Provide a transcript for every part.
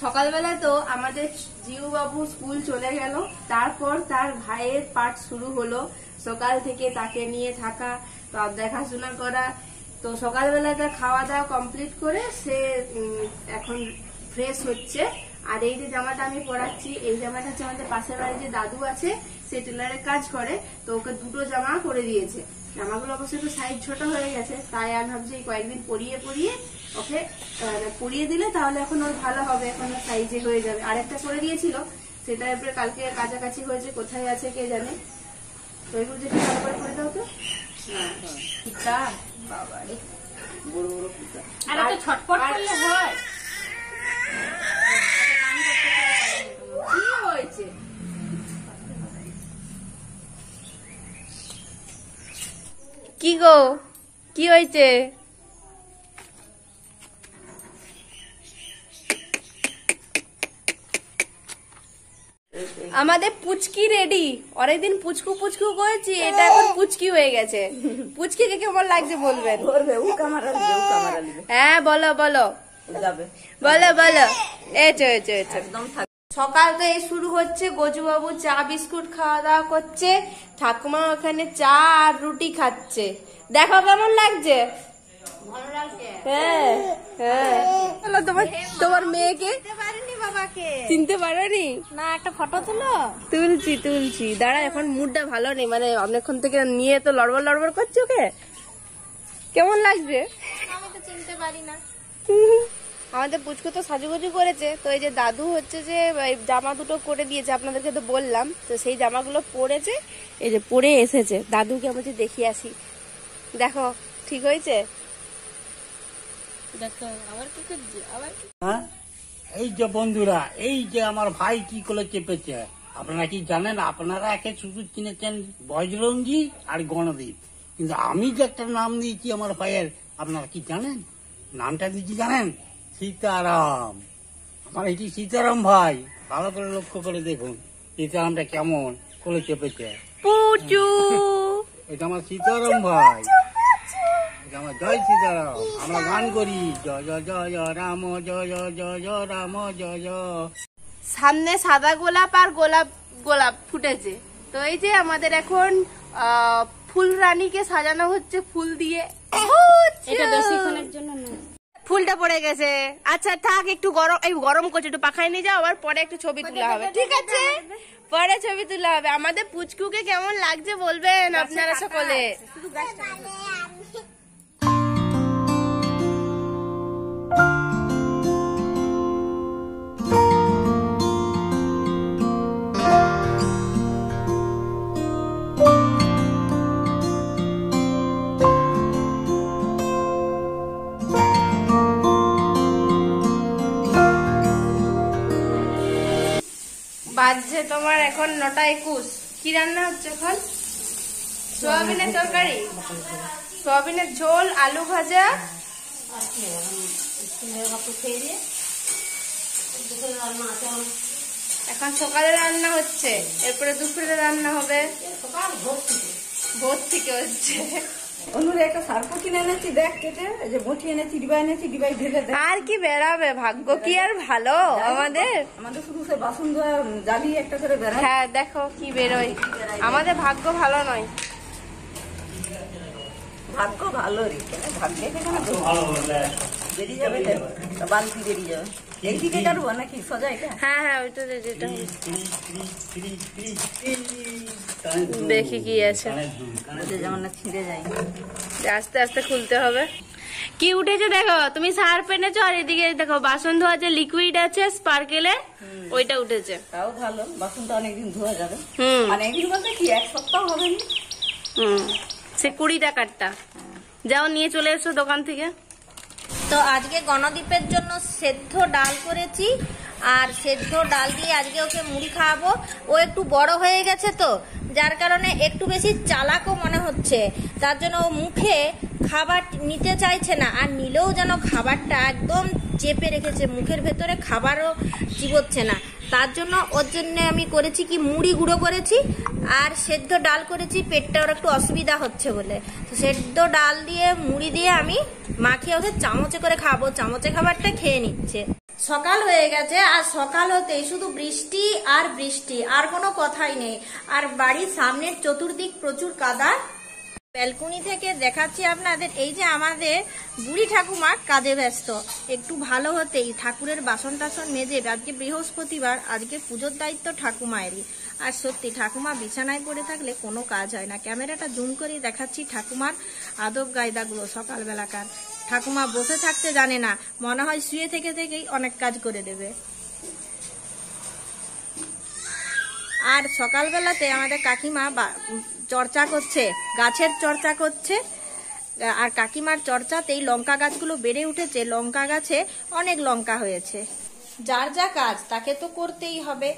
সকালবেলা তো আমাদের জিউ বাবু স্কুল চলে গেল, তারপর তার ভাইয়ের পাঠ শুরু হলো। সকাল থেকে তাকে নিয়ে থাকা, তার দেখাশোনা করা। তো সকালবেলাটা খাওয়া দাওয়া কমপ্লিট করে সে এখন ফ্রেশ হচ্ছে। আর এই যে জামাটা আমি পরাচ্ছি, এই জামাটা হচ্ছে আমাদের পাশের বাড়ি যে দাদু আছে, সে টেলারের কাজ করে, তো ওকে দুটো জামা করে দিয়েছে। জামাগুলো অবশ্যই একটু সাইজ ছোট হয়ে গেছে, তাই আমি ভাবছি কয়েকদিন পরিয়ে ওকে পরিয়ে দিলে তাহলে এখন ওর ভালো হবে, এখন সাইজে হয়ে যাবে। আরেকটা করে দিয়েছিল, সেটা এরপরে কালকে কাছাকাছি হয়েছে, কোথায় আছে কে জানে। তো এগুলো যেটা ভালো করে করে দাও তো। ফিতা বাবা রে, বড় বড় ফিতা, আর তো ছটপট করলে হয়। কি হয়েছে? কি গো, কি হয়েছে? আমাদের পুচকি রেডি। অনেকদিন পুচকু পুচকু করেছি, এটা এখন পুচকি হয়ে গেছে। পুচকিকে কেমন লাগছে বলবেন? হ্যাঁ বলো বলো বলো বলো। সকাল তো এই শুরু হচ্ছে, গজুবাবু চা বিস্কুট খাওয়া দাওয়া করছে, ঠাকুমা ওখানে চা আর রুটি খাচ্ছে। দেখো কেমন লাগছে? হ্যাঁ হ্যাঁ। তোমার মেয়েকে চিনতে পারোনি? না, একটা ফটো তুলছি। দাঁড়া, এখন মুডটা ভালো নেই, মানে অনেকক্ষণ থেকে নিয়ে তো লড়বড় লড়বড় করছে। ওকে কেমন লাগছে? আমি তো চিনতে পারি না। আমাদের পুচকু তো সাজুগুজু করেছে, তো এই যে দাদু হচ্ছে যে জামা দুটো করে দিয়েছে, আপনাদেরকে তো বললাম। তো সেই জামাগুলো পরেছে, এই যে পরে এসেছে। দাদুকে আমি দেখিয়ে আসি, দেখো ঠিক হয়েছে? দেখো আবার কি করছে, আবার এই যে বন্ধুরা, এই যে আমার ভাই কি করে চেপেছে, আপনারা কি জানেন? আপনারা একে শুধু চিনেছেন বজরঙ্গি আর গণদীপ, কিন্তু আমি যে একটা নাম দিয়েছি আমার ভাইয়ের, আপনারা কি জানেন? নামটা দিয়েছি জানেন? সীতারাম। আমার এটি সীতারাম ভাই, ভালো করে লক্ষ্য করে দেখুন সীতারামটা কেমন করে চেপেছে। পুচু, এটা আমার সীতারাম ভাই, এটা আমার জয় সীতারাম। আমরা গান করি জয় জয় জয় জয় রাম, জয় জয় জয় জয় রাম, জয় জয়। সামনে সাদা গোলাপ আর গোলাপ ফুটেছে। তো এই যে আমাদের এখন ফুলরানীকে সাজানো হচ্ছে ফুল দিয়ে। এটা বেশিক্ষণের জন্য না, ফুলটা পড়ে গেছে। আচ্ছা থাক, একটু গরম করছে, একটু পাখায় নিয়ে যাও, আবার পরে একটু ছবি তোলা হবে। ঠিক আছে, পরে ছবি তোলা হবে। আমাদের পুচকুকে কেমন লাগছে বলবেন আপনারা সকলে। বাজছে তোমার এখন 9:21। কি রান্না হচ্ছে এখন? সোয়াবিনের তরকারি, সোয়াবিনের ঝোল, আলু ভাজা। এখন সকালে রান্না হচ্ছে, এরপরে দুপুরে রান্না হবে, ভোর থেকে হচ্ছে। একটা সার্ফ কিনে এনেছি, দেখ কেটে যে বটি এনেছি, ডিবাই এনেছি, ডিবাই ঢেলে। আর কি বেড়াবে, ভাগ্য কি আর ভালো আমাদের? শুধু সে বাসন ধোয়া জ্বালিয়ে একটা করে বেড়ায়। হ্যাঁ দেখো কি বেরোয়, আমাদের ভাগ্য ভালো নয়। ভাগ্য ভালো রে, ভাগ্যে বেরিয়ে যাবে, বালতি বেরিয়ে যাবে। এইদিকে কাটবো নাকি সোজা? এটা হ্যাঁ হ্যাঁ, ওইটা যেটা দেখি কি আছে, যেমন না ছিঁড়ে যায়, আস্তে আস্তে খুলতে হবে। কি উঠেছে দেখো, তুমি সার্ফ এনেছো, আর এদিকে দেখো বাসন ধোয়া যে লিকুইড আছে স্পার্কেলে, ওইটা উঠেছে। তাও ভালো, বাসনটা অনেকদিন ধোয়া যাবে। মানে একদিন বলতে কি, এক সপ্তাহ হবে না। সে 20 টাকারটা, যাও নিয়ে চলে এসো দোকান থেকে। তো আজকে গণদীপের জন্য সেদ্ধ ডাল করেছি, আর সেদ্ধ ডাল দিয়ে আজকে ওকে মুড়ি খাওয়াবো। ও একটু বড় হয়ে গেছে, তো যার কারণে একটু বেশি চালাকও মনে হচ্ছে, তার জন্য ও মুখে খাবার নিতে চাইছে না, আর নিলেও যেন খাবারটা একদম চেপে রেখেছে, মুখের ভেতরে খাবারও চিবোচ্ছে না। তার জন্য ওর জন্য আমি করেছি কি, মুড়ি গুঁড়ো করেছি আর সেদ্ধ ডাল করেছি, পেটটা ওর একটু অসুবিধা হচ্ছে বলে। তো সেদ্ধ ডাল দিয়ে মুড়ি দিয়ে আমি মাখিয়ে ওকে চামচে করে খাবো, চামচে খাবারটা খেয়ে নিচ্ছে। সকাল হয়ে গেছে আর সকাল হতেই শুধু বৃষ্টি আর বৃষ্টি, আর কোনো কথাই নেই। আর বাড়ির সামনের চতুর্দিক প্রচুর কাদা। ব্যালকনি থেকে দেখাচ্ছি আপনাদের, এই যে আমাদের বুড়ি ঠাকুমা কাজে ব্যস্ত। একটু ভালো হতেই ঠাকুরের বাসন টাসন মেজে, আজকে বৃহস্পতিবার, আজকে পুজোর দায়িত্ব ঠাকুমায়েরই। আর সত্যি ঠাকুমা বিছানায় পড়ে থাকলে কোনো কাজ হয় না। ক্যামেরাটা জুম করে দেখাচ্ছি ঠাকুমার আদব কায়দাগুলো সকালবেলাকার। ঠাকুমা বসে থাকতে জানে না, মনে হয় শুয়ে থেকে থেকেই অনেক কাজ করে দেবে। আর সকালবেলাতে আমাদের কাকিমা চর্চা করছে, গাছের চর্চা করছে। আর কাকিমার চর্চাতেই লঙ্কা গাছগুলো বেড়ে উঠেছে, লঙ্কা গাছে অনেক লঙ্কা হয়েছে। যার যা কাজ তাকে তো করতেই হবে।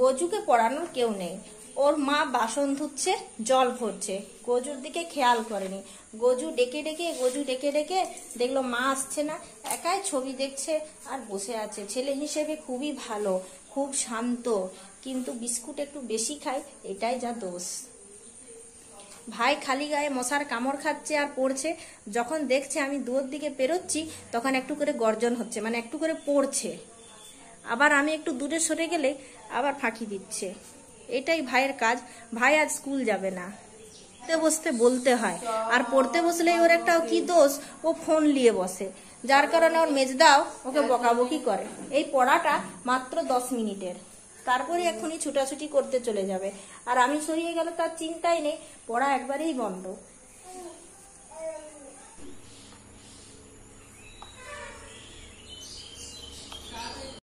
গজুকে পড়ানোর কেউ নেই, ওর মা বাসন ধুচ্ছে, জল ভরছে, গজুর দিকে খেয়াল করেনি। গজু ডেকে ডেকে দেখলো মা আসছে না, একাই ছবি দেখছে আর বসে আছে। ছেলে হিসেবে খুবই ভালো, খুব শান্ত, কিন্তু বিস্কুট একটু বেশি খায়, এটাই যা দোষ। ভাই খালি গায়ে মশার কামড় খাচ্ছে আর পড়ছে। যখন দেখছে আমি দুয়োর দিকে পেরোচ্ছি, তখন একটু করে গর্জন হচ্ছে, মানে একটু করে পড়ছে। আবার আমি একটু দূরে সরে গেলে আবার ফাঁকি দিচ্ছে। এটাই ভাইয়ের কাজ। ভাই আজ স্কুল যাবে না, বসতে বলতে হয়। আর পড়তে বসলেই ওর একটা কি দোষ, ও ফোন নিয়ে বসে, যার কারণে ওর মেজদাও ওকে বকাবকি করে। এই পড়াটা মাত্র 10 মিনিটের, তারপরে এখনই ছুটাছুটি করতে চলে যাবে। আর আমি সরিয়ে গেলে তার চিন্তাই নেই, পড়া একবারেই বন্ধ।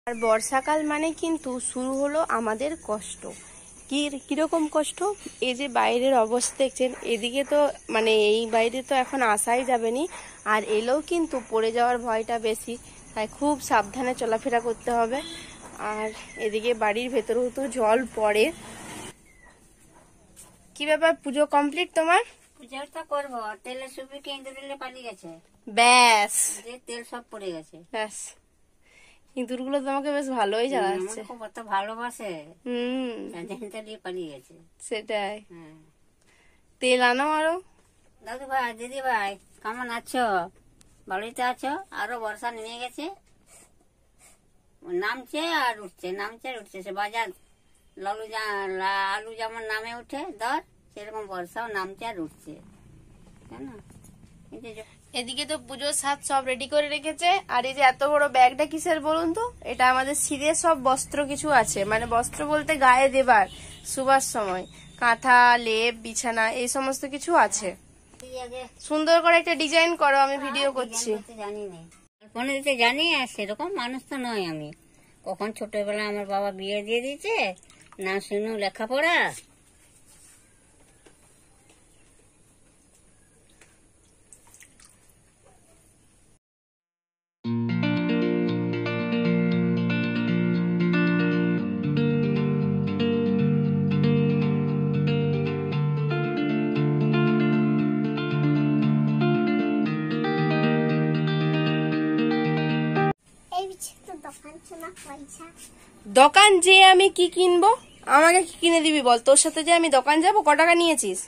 আর বর্ষাকাল মানে কিন্তু শুরু হলো আমাদের কষ্ট। কিরকম কষ্ট? এই যে বাইরের অবস্থা দেখছেন, এদিকে তো মানে এই বাইরে তো এখন আসাই যাবে নি, আর এলেও কিন্তু পড়ে যাওয়ার ভয়টা বেশি, তাই খুব সাবধানে চলাফেরা করতে হবে। আর এদিকে বাড়ির ভেতরেও তো জল পড়ে। কি ব্যাপার, পুজো কমপ্লিট তোমার? পূজাটা করবো, তেলের সুপি কিনতে দিলে পালিয়ে গেছে, ব্যাস তেল সব পড়ে গেছে। ব্যাস, ইঁদুরগুলো তোমাকে বেশ ভালোই জ্বালাচ্ছে। কত ভালোবাসে, দিয়ে পালিয়ে গেছে। সেটাই, তেল আনো আরো। দাদু ভাই, দিদি ভাই, কেমন আছো? বাড়িতে আছো? আরো বর্ষা নেমে গেছে, নামছে আর উঠছে, নামছে আর উঠছে। সে বাজার আলু যেমন নামে উঠে ধর, সেরকম বর্ষাও নামছে আর উঠছে। কেন এদিকে তো পুজোর সাজ সব রেডি করে রেখেছে। আর এই যে এত বড় ব্যাগটা কিসের বলুন তো? এটা আমাদের শীতের সব বস্ত্র কিছু আছে, মানে বস্ত্র বলতে গায়ে দেবার শুবার সময় কাঁথা, লেপ, বিছানা, এই সমস্ত কিছু আছে। সুন্দর করে একটা ডিজাইন করো, আমি ভিডিও করছি। জানি না, কল্পনা দিতে জানি, আর সেরকম মানুষ তো নয় আমি। কখন ছোটবেলা আমার বাবা বিয়ে দিয়ে দিয়েছে, না শুনো লেখাপড়া। দোকান যে আমি কি কিনবো, আমাকে কি কিনে দিবি বল? তোর সাথে যে আমি দোকান যাবো, ক টাকা নিয়েছিস?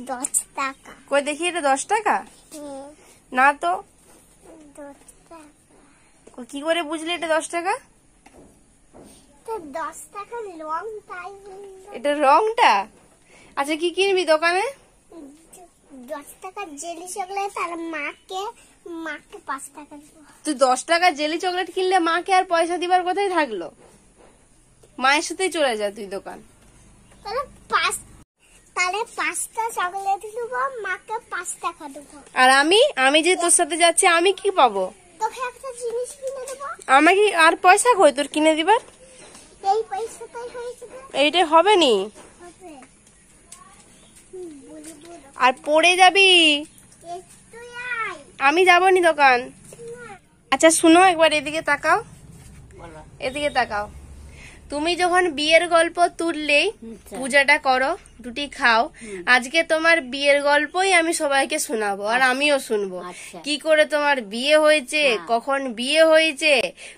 10 টাকা। কই দেখি, এটা 10 টাকা না তো। 10 টাকা। কি করে বুঝলি এটা 10 টাকা? তো 10 টাকা রং, তাই এটা রংটা। আচ্ছা, কি কিনবি দোকানে? 10 টাকা জেলি চকলেট, আর মাকে 5 টাকা দেবো। তুই 10 টাকা জেলি চকলেট কিনলে মাকে আর পয়সা দিবার কোথায় থাকলো? মায়ের সাথেই চলে যা তুই দোকান। তাহলে 5টা চকলেট দেবো, মাকে 5 টাকা দেবো। আর আমি যে তোর সাথে যাচ্ছি, আমি কি পাবো? তোকে একটা জিনিস কিনে দেবো। আমাকে আর পয়সা কই তোর কিনে দিবার? এই পয়সাটাই হয়েছে। এইটাই হবে নি, আর পড়ে যাবি। আমি যাবো নি দোকান। আচ্ছা শুনো, একবার এদিকে তাকাও, এদিকে তাকাও। তুমি যখন বিয়ের গল্প তুললেই পূজাটা করো, দুটি খাও। আজকে তোমার বিয়ের গল্পই আমি সবাইকে শোনাবো, আর আমিও শুনবো কি করে তোমার বিয়ে হয়েছে, কখন বিয়ে হয়েছে,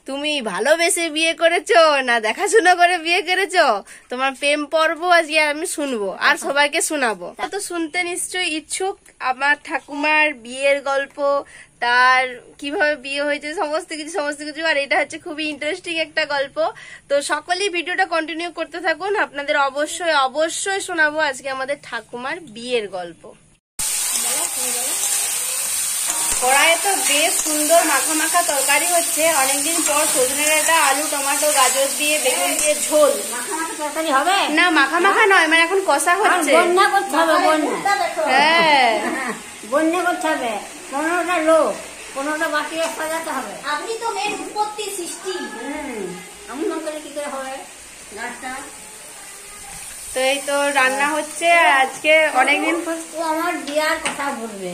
তুমি ভালোবেসে বিয়ে করেছো না দেখাশোনা করে বিয়ে করেছো, তোমার প্রেম পর্ব আজকে আমি শুনবো আর সবাইকে শোনাবো। তো শুনতে নিশ্চয়ই ইচ্ছুক আমার ঠাকুমার বিয়ের গল্প, তার কিভাবে বিয়ে হয়েছে, সমস্ত কিছু। আর এটা হচ্ছে খুবই ইন্টারেস্টিং একটা গল্প। তো সকলেই ভিডিওটা কন্টিনিউ করতে থাকুন, আপনাদের অবশ্যই শোনাবো আজকে আমাদের ঠাকুমার বিয়ের গল্প। কড়াইয়ে তো বেশ সুন্দর মাখা তরকারি হচ্ছে, অনেকদিন পর সজনে ডাঁটা, আলু, টমেটো, গাজর দিয়ে, বেগুন দিয়ে ঝোল। তরকারি হবে না, মাখা নয়, মানে এখন কষা হচ্ছে। বন্যা করতে হবে, হ্যাঁ, বন্যা করতে হবে। 15টা লোক, 15টা বাকি সাজাতে হবে। আপনি তো মেন উৎপত্তি সৃষ্টি। এমন করে কি করে হবে গাছটা? তো এই তো রান্না হচ্ছে আজকে অনেকদিন পর। ও আমার বিয়ার কথা বলবে,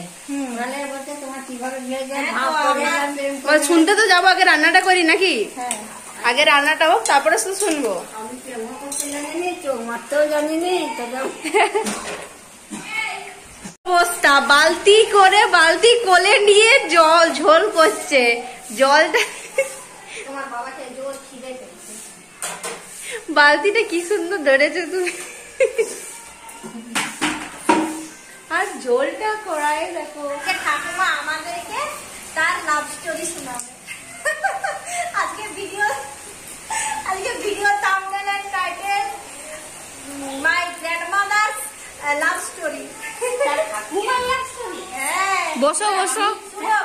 তাহলে বলছে তোমার কিভাবে বিয়ে যায়, ভাব করে শুনতে তো যাবো, আগে রান্নাটা করি নাকি? আগে রান্নাটা হোক, তারপরে শুধু শুনবো। আমি কেমন করতে জানিনি, চোখ মারতেও জানিনি। অবস্থা, বালতি কোলে নিয়ে ঝোল করছে। জলটা তোমার বাবাকে জোর খিদে পেয়েছে। বালতিটা কি সুন্দর ধরেছো তুমি, আর ঝোলটা কড়াইয়ে দেখো। ঠাকুমা আমাদেরকে তার লাভ স্টোরি শোনাবে। আজকে video thumbnail and title my grandmother's love story. ঠাকুমার লাভ স্টোরি। হ্যাঁ,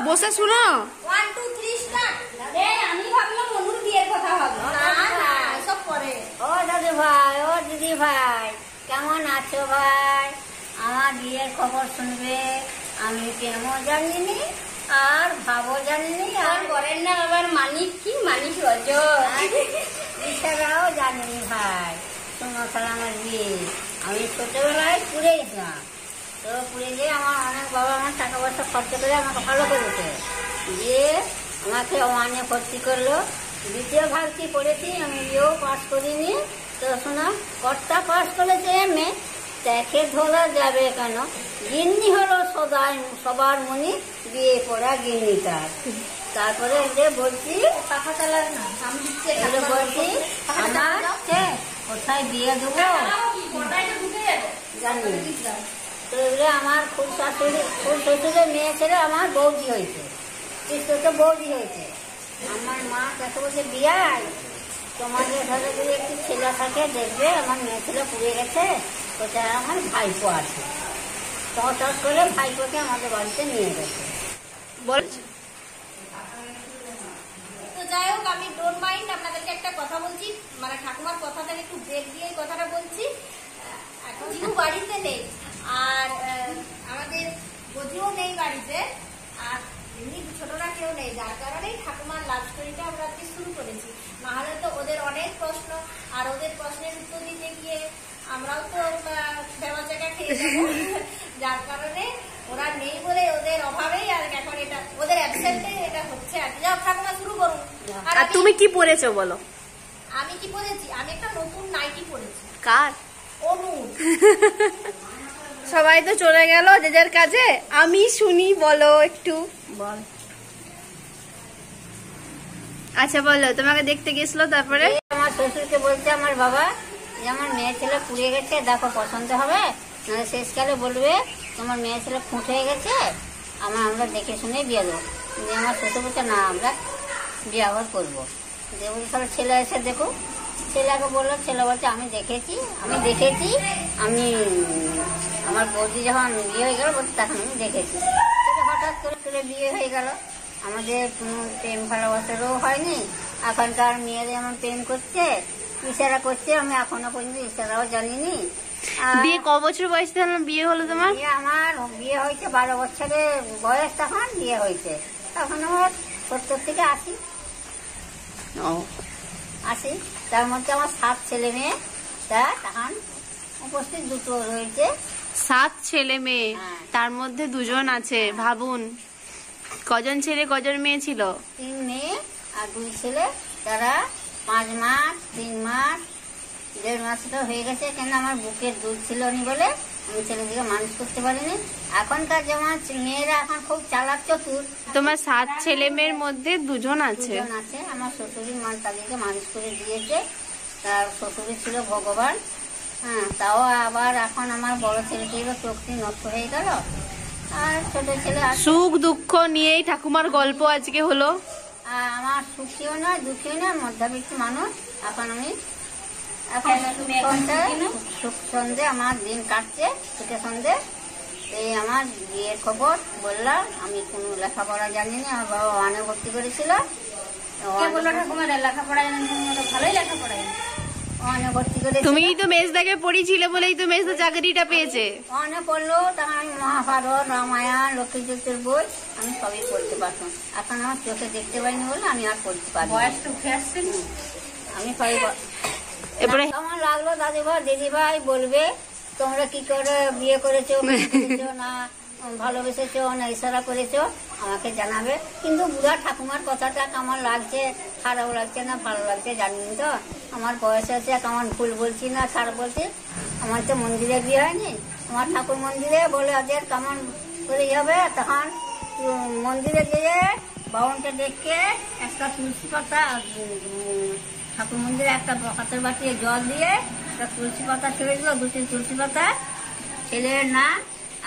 বসে শুনো। 1 2 3 স্টার্ট। আমি ভাবলাম অনুর বিয়ের কথা ভাবলাম। না, সব পরে। ও দাদু ভাই, ও দিদি ভাই, কেমন আছো ভাই? আমার বিয়ের খবর শুনবে। আমি কেমন জানিনি আর ভাবো জানিনি, আর ঘরের না আবার মানিক কি মানিক অজয়। এছাড়াও জানিনি ভাই। শোনো তাহলে আমার বিয়ে, আমি ছোটবেলায় পুড়ে গেছিলাম। তো পুড়ে গিয়ে আমার অনেক বাবা আমার টাকা পয়সা খরচ করে আমাকে ভালো করেছে, দিয়ে আমাকে ওয়ানে ভর্তি করলো। দ্বিতীয় ভাবটি পড়েছি, আমি বিয়েও পাস করিনি। তো শোনো, কর্তা পাস করেছে এমএ, দেখে ধরা যাবে কেন, গিন্নি হলো সবার মনি, বিয়ে পড়া গিন্নি তার। তারপরে বলছি টাকা চালার না, আমি দিচ্ছি বলছি আমার কোথায় বিয়ে দেবো জানি। তো এগুলো আমার খুব শ্বশুরের মেয়ে ছেলে আমার বৌদি হয়েছে, তো বৌদি হয়েছে। আমার মা কাছে বলছে বিয়াই তোমাদের ঘরে যদি একটি ছেলে থাকে দেখবে, আমার মেয়ে ছেলে পুড়ে গেছে, কোথায় আমার ভাইপো আছে। তহটস করে ভাইপোকে আমাদের বাড়িতে নিয়ে গেছে। তো যাই হোক, আমি ডোন্ট মাইন্ড আপনাদেরকে একটা কথা বলছি, মানে ঠাকুমার কথাটাকে একটু ব্রেক দিয়ে কথাটা বলছি। এখন জিউ বাড়িতে নেই, আর আমাদের বধিও নেই বাড়িতে, আর এমনি ছোটরা কেউ নেই, যার কারণেই ঠাকুমার লাভ স্টোরিটা আমরা আজকে শুরু করেছি। নাহলে তো ওদের অনেক প্রশ্ন, আর ওদের প্রশ্নের উত্তর দিতে গিয়ে আমরাও তো দেওয়া জায়গা খেয়ে যাবো। যার কারণে ওরা নেই বলে, ওদের অভাবেই আর এখন এটা ওদের অ্যাবসেন্টে এটা হচ্ছে আর কি। যাও ঠাকুমা শুরু করুন। আর তুমি কি পড়েছো বলো? আমি কি পড়েছি? আমি একটা নতুন নাইটি পড়েছি। কার? অনু। সবাই তো চলে গেল যে যার কাজে, আমি শুনি, বলো একটু। বল। আচ্ছা বলো, তোমাকে দেখতে গেছিল, তারপরে? আমার শ্বশুরকে বলছে আমার বাবা যে আমার মেয়ে ছেলে পুড়ে গেছে, দেখো পছন্দ হবে, নাহলে শেষকালে বলবে তোমার মেয়ে ছেলে খুঁট হয়ে গেছে, আমরা দেখে শুনে বিয়ে দেবো। আমার শ্বশুর বলছে না, আমরা বিয়ে আবার করবো। যে বলছে তাহলে ছেলে এসে দেখো। ছেলেকে বললো, ছেলে বলছে আমি দেখেছি আমি আমার বৌদি যখন বিয়ে হয়ে গেল বলছে তখন আমি দেখেছি। হঠাৎ করে বিয়ে হয়ে গেল, আমাদের কোনো প্রেম ভালোবাসারও হয়নি। এখনকার মেয়েরা যেমন প্রেম করছে, ইশারা করছে, আমি এখনো পর্যন্ত ইশারাও জানিনি। বিয়ে ক বছর বয়সে তখন বিয়ে হলো তোমার? আমার বিয়ে হয়েছে 12 বছরের বয়স, তখন বিয়ে হয়েছে। তখন আমার 70 থেকে 80। তার মধ্যে আমার 7 ছেলে মেয়ে, তা তখন উপস্থিত 2টো রয়েছে। 7 ছেলে মেয়ে, হ্যাঁ। তার মধ্যে 2 জন আছে। ভাবুন কজন ছেলে কজন মেয়ে ছিল? 3 মেয়ে আর 2 ছেলে। তারা 5 মাস, 3 মাস, 1.5 মাস তো হয়ে গেছে, কেন আমার বুকের দুধ ছিল নি বলে আমি ছেলেদিকে মানুষ করতে পারিনি। এখনকার যেমন মেয়েরা এখন খুব চালাক চতুর। তোমার 7 ছেলে মেয়ের মধ্যে 2 জন আছে। আমার শ্বশুরি মা তাদেরকে মানুষ করে দিয়েছে। তার শ্বশুরি ছিল ভগবান। হ্যাঁ, তাও আবার এখন আমার বড় ছেলেকে চোখটি নষ্ট হয়ে গেল, আর ছোট ছেলে সুখ দুঃখ নিয়েই ঠাকুমার গল্প আজকে হলো। আমার সুখীও না দুঃখীও না, মধ্যবিত্ত মানুষ। এখন আমি সুখ সন্ধে আমার দিন কাটছে, সুখে সন্ধে। এই আমার বিয়ের খবর বললাম। আমি কোনো লেখাপড়া জানি না, আমার বাবা ওয়ানে ভর্তি করেছিল। ওয়ানে ভর্তি করে তুমি তো মেজদাকে পড়িয়েছিলে বলেই তো মেজদা চাকরিটা পেয়েছে। ওয়ানে পড়লো, তখন আমি মহাভারত, রামায়ণ, লক্ষ্মী যুদ্ধের বই আমি সবই পড়তে পারতাম। এখন আমার চোখে দেখতে পাইনি বলে আমি আর পড়তে পারি। বয়সটা উঠে আসছে, আমি সবই। এবারে আমার লাগলো দাদিভাই দিদিভাই বলবে তোমরা কি করে বিয়ে করেছো না ভালোবেসেছো না ইশারা করেছো, আমাকে জানাবে। কিন্তু বুড়া ঠাকুমার কথাটা কেমন লাগছে, খারাপ লাগছে না ভালো লাগছে জানি তো। আমার বয়স আছে, কেমন ভুল বলছি না খারাপ বলছি। আমার তো মন্দিরে বিয়ে হয়নি, আমার ঠাকুর মন্দিরে বলে ওদের কেমন করে হবে। তখন মন্দিরে গিয়ে বাউনটা দেখে একটা তুলসী পাতা, ঠাকুর মন্দিরে একটা হাতের বাটি জল দিয়ে একটা তুলসী পাতা ছেড়ে দিল, 2-3 তুলসী পাতা, ছেলের নাম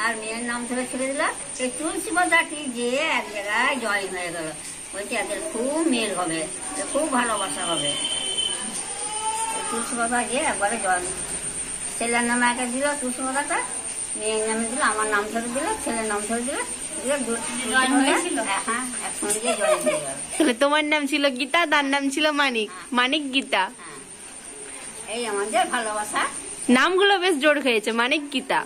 আর মেয়ের নাম ধরে ছেড়ে দিল। এই তুলসী পাতাটি যে এক জায়গায় জয়েন হয়ে গেল। বলছে এদের খুব মেল হবে, খুব ভালোবাসা হবে। তুলসী পাতা গিয়ে একবারে জয়েন, ছেলের নামে একে দিল তুলসী পাতাটা, মেয়ের নামে দিল, আমার নাম ধরে দিল, ছেলের নাম ধরে দিল। হ্যাঁ, একসঙ্গে জয়েন হয়ে গেল। তাহলে তোমার নাম ছিল গীতা, তার নাম ছিল মানিক, মানিক গীতা। এই আমাদের ভালোবাসা। নামগুলো বেশ জোর হয়েছে, মানিক গীতা।